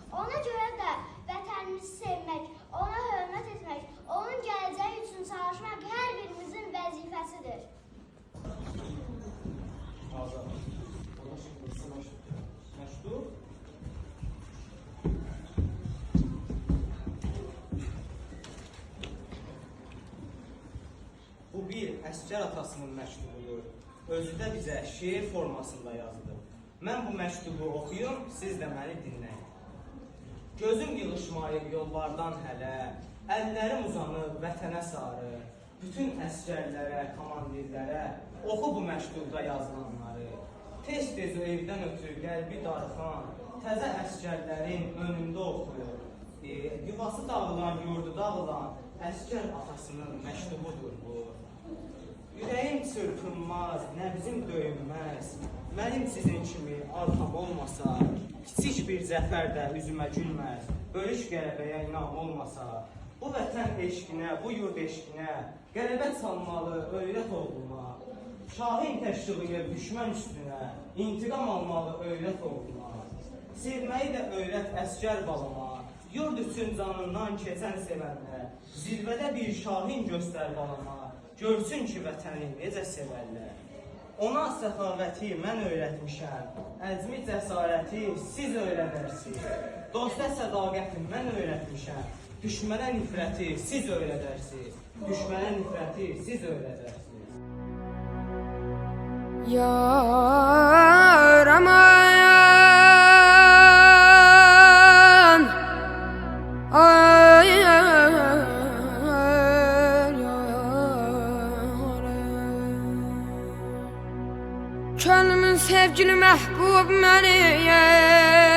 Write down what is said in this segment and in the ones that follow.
Ona görə də vətənimizi sevmək, ona hörmət etmək, onun gələcəyi üçün çalışmaq hər birimizin vəzifəsidir. Bu bir əsgər atasının məktubudur. Özü də bizə şeir formasında yazılır. Mən bu məktubu oxuyum, siz də məni dinləyin. Gözüm yığışmayıb yollardan hələ, əllərim uzanıb vətənə sarı, bütün əsgərlərə, komandirlərə oxu bu məktubda yazılanları. Tez-tez o evdən ötür qəlbi darxan, təzə əsgərlərin önündə oxuyur. Yuvası dağılan, yurdu dağılan əsgər atasının məktubudur bu. Ürəyim çırpınmaz, nəbzim döyünməz. Mənim sizin kimi arxam olmasa, kiçik bir zəfər də üzümə gülməz. Bölüş qələbəyə inam olmasa, bu vətən eşqinə, bu yurd eşqinə qələbə çalmalı, öyrət oğluma. Şahin təşviqləyib düşmən üstünə, intiqam almalı, öyrət oğluma. Sevməyi də öyrət əsgər balama, yurd üçün canından keçən sevənlə. Zirvədə bir şahin göstər balama, görsün ki, vətəni necə sevərlər. Ona səxavəti mən öyrətmişəm, əzmi cəsarəti siz öyrədərsiniz. Dosta sədaqəti mən öyrətmişəm, düşmənə nifrəti siz öyrədərsiniz. Düşmənə nifrəti siz öyrədərsiniz. Yaraman ay könlümün sevgili məhbub məniyəm.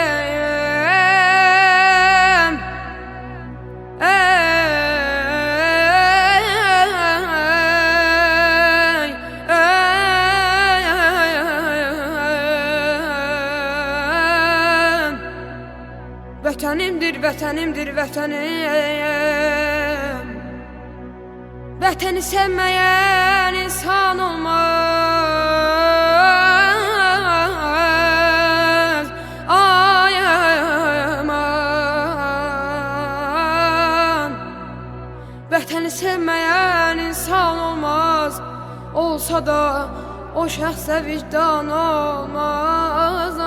Vətənimdir, vətənimdir, vətənim. Vətəni sevməyən insan olmaz. Ay aman, vətəni sevməyən insan olmaz. Olsa da o şəxsə vicdan olmaz.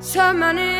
Sen beni